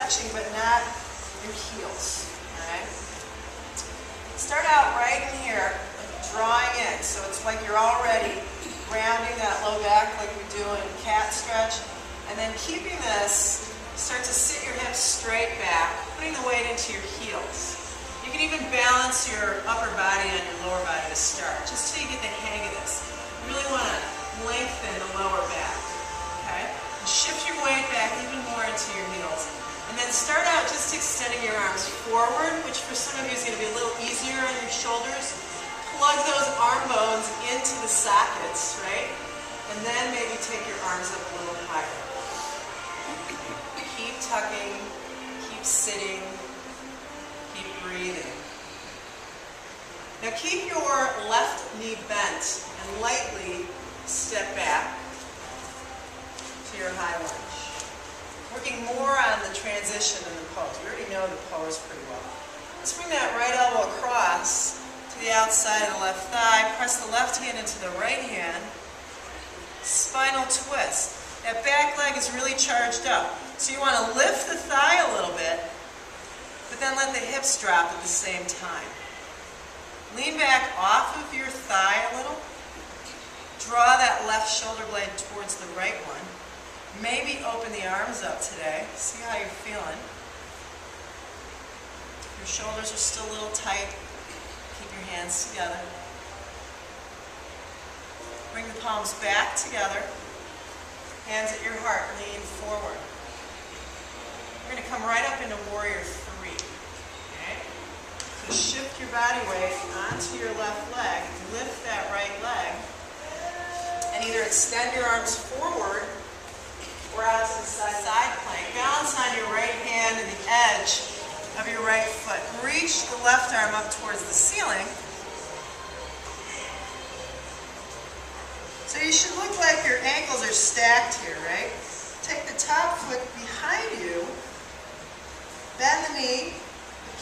touching, but not your heels. Alright? Start out right in here, drawing in. So it's like you're already rounding that low back like we do in cat stretch. And then keeping this, start to sit your hips straight back, putting the weight into your heels. You can even balance your upper body on your lower body to start, just till you get the hang of this. You really want to lengthen the lower back. Okay? And shift your weight back even more into your heels. And then start out just extending your arms forward, which for some of you is going to be a little easier on your shoulders. Plug those arm bones into the sockets, right? And then maybe take your arms up a little higher. Keep tucking, keep sitting, keep breathing. Now keep your left knee bent and lightly step back to your high lunge. Working more on the transition than the pose. You already know the pose pretty well. Let's bring that right elbow across to the outside of the left thigh. Press the left hand into the right hand. Spinal twist. That back leg is really charged up. So you want to lift the thigh a little bit, but then let the hips drop at the same time. Lean back off of your thigh a little. Draw that left shoulder blade towards the right one. Maybe open the arms up today. See how you're feeling. Your shoulders are still a little tight. Keep your hands together. Bring the palms back together. Hands at your heart, lean forward. We're going to come right up into Warrior 3. Okay? So shift your body weight onto your left leg. Lift that right leg. And either extend your arms forward or out to the side plank. Balance on your right hand and the edge of your right foot. Reach the left arm up towards the ceiling. So you should look like your ankles are stacked here, right? Take the top foot behind you, bend the knee,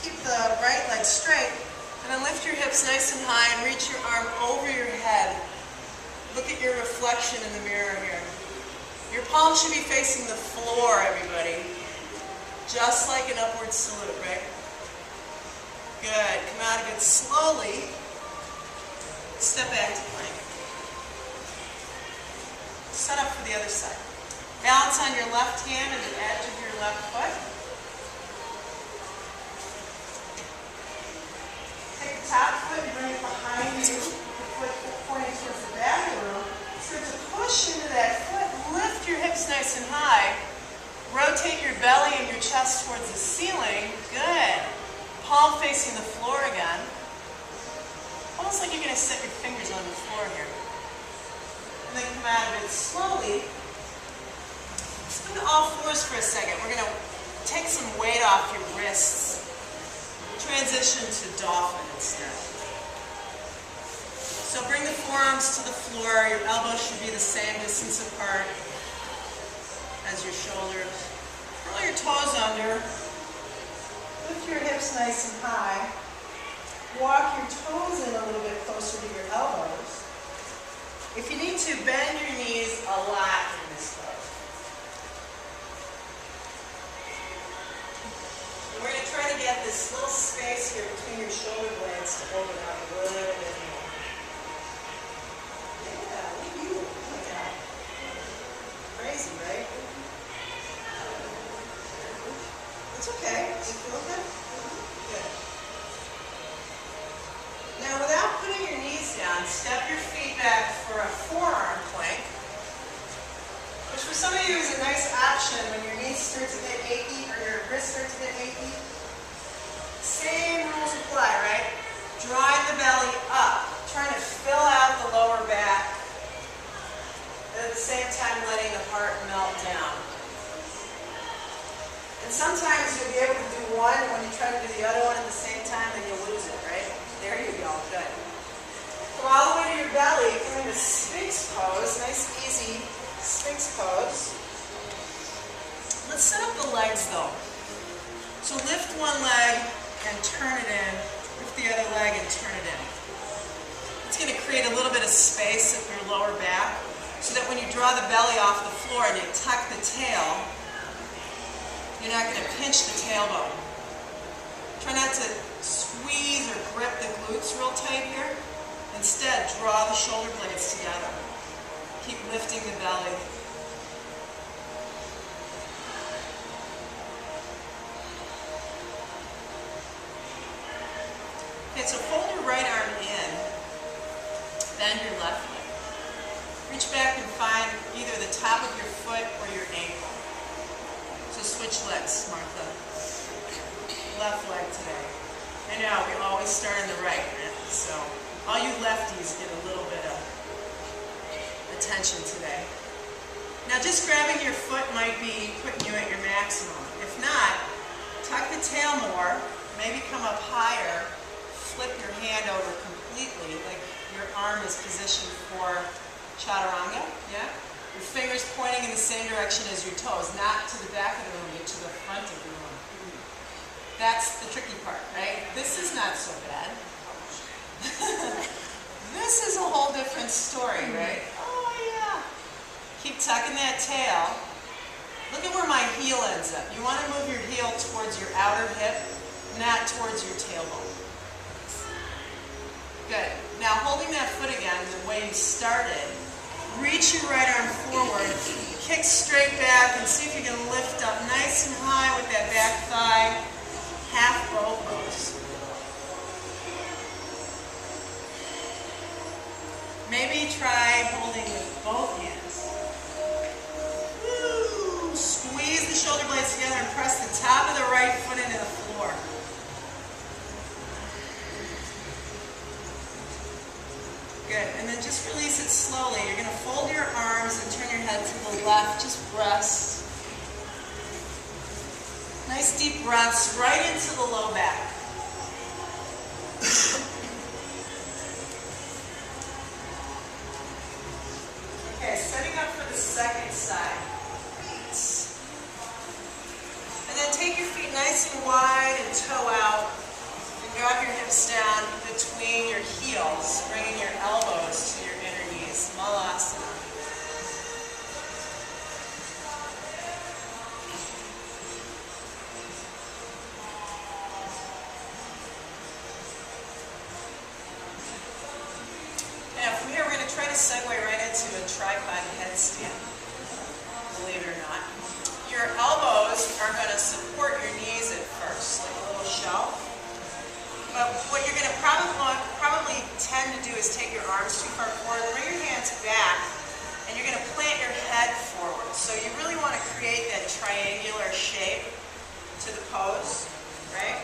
keep the right leg straight, and then lift your hips nice and high and reach your arm over your head. Look at your reflection in the mirror here. Your palms should be facing the floor, everybody. Just like an upward salute, right? Good. Come out of it slowly. Step back to plank. Set up for the other side. Balance on your left hand and the edge of your left foot. Take the top foot and bring it behind you. The foot pointing towards the back of the room. Start to push into that foot. Lift your hips nice and high. Rotate your belly and your chest towards the ceiling. Good. Palm facing the floor again. Almost like you're going to set your fingers on the floor here. And then come out of it slowly. Spin to all fours for a second. We're going to take some weight off your wrists. Transition to dolphin instead. So bring the forearms to the floor. Your elbows should be the same distance apart as your shoulders. Curl your toes under. Lift your hips nice and high. Walk your toes in a little bit closer to your elbows. If you need to, bend your knees a lot in this pose. And we're going to try to get this little space here between your shoulder blades to open up a little bit more. Yeah, look at you. Look at that. Crazy, right? It's okay. You feel good? Good. Now, without putting your knees down, step your feet back for a forearm plank, which for some of you is a nice option when your knees start to get achy or your wrists start to get achy. Same rules apply, right? Drawing the belly up, trying to fill out the lower back, and at the same time letting the heart melt down. And sometimes you'll be able to do one when you try to do the other one at the same time, then you'll lose it, right? There you go, good. Come all the way to your belly, come into Sphinx pose, nice easy Sphinx pose. Let's set up the legs though. So lift one leg and turn it in, lift the other leg and turn it in. It's going to create a little bit of space at your lower back so that when you draw the belly off the floor and you tuck the tail, You're not going to pinch the tailbone. Try not to squeeze or grip the glutes real tight here. Instead, draw the shoulder blades together. Keep lifting the belly. Okay, so fold your right arm in, bend your left leg. Reach back and find either the top of your foot or your ankle. So switch legs, Martha. Left leg today. I know, we always start on the right, so all you lefties get a little bit of attention today. Now just grabbing your foot might be putting you at your maximum. If not, tuck the tail more, maybe come up higher, flip your hand over completely, like your arm is positioned for chaturanga, yeah? Your fingers pointing in the same direction as your toes, not to the back of the room, but to the front of the room. That's the tricky part, right? This is not so bad. This is a whole different story, right? Oh yeah. Keep tucking that tail. Look at where my heel ends up. You want to move your heel towards your outer hip, not towards your tailbone. Good. Now holding that foot again the way you started, reach your right arm forward, kick straight back, and see if you can lift up nice and high with that back thigh, half bow pose. Maybe try holding with both hands. Woo! Squeeze the shoulder blades together and press the top of the right foot into the floor. Good, and then just release it slowly. You're going to fold your arms and turn your head to the left. Just rest. Nice deep breaths right into the low back. Okay, setting up for the second side. And then take your feet nice and wide and toe out. Drop your hips down between your heels, bringing your elbows to your inner knees. Malasana. Now from here we're going to try to segue right into a tripod headstand, believe it or not. Your elbows are going to support your knees at first, like a little shelf. But what you're going to probably tend to do is take your arms too far forward, bring your hands back, and you're going to plant your head forward. So you really want to create that triangular shape to the pose, right?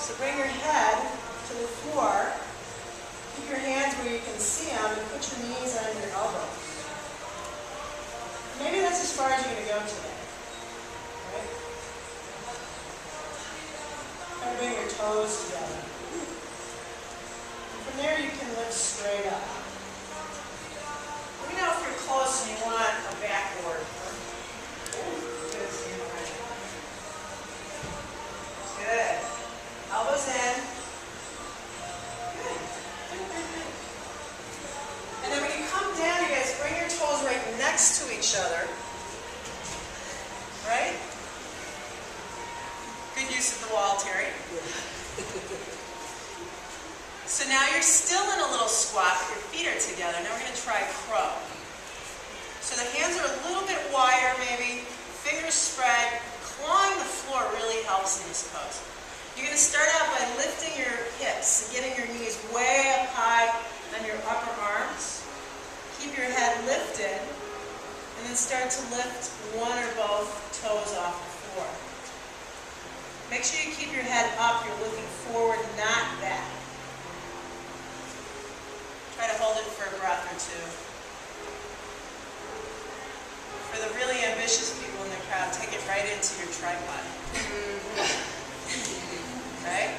So bring your head to the floor, keep your hands where you can see them, and put your knees under your elbows. Maybe that's as far as you're going to go today, right? Try to bring your toes together. From there you can lift straight up. Let me know if you're close and you want a backboard. Good. Good. Elbows in. Good. And then when you come down, you guys bring your toes right next to each other. Right? Good use of the wall, Terry. So now you're still in a little squat, your feet are together. Now we're going to try crow. So the hands are a little bit wider maybe, fingers spread, clawing the floor really helps in this pose. You're going to start out by lifting your hips and getting your knees way up high on your upper arms. Keep your head lifted, and then start to lift one or both toes off the floor. Make sure you keep your head up, you're looking forward, not back. Try to hold it for a breath or two. For the really ambitious people in the crowd, take it right into your tripod. Right?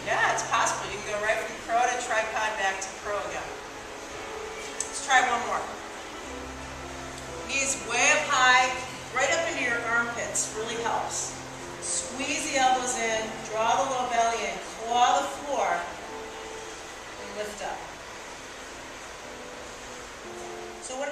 Yeah, it's possible. You can go right from crow to tripod back to crow again. Let's try one more. Knees way up high, right up into your armpits. Really helps. Squeeze the elbows in, draw the low belly in, claw the floor. Lift up. So what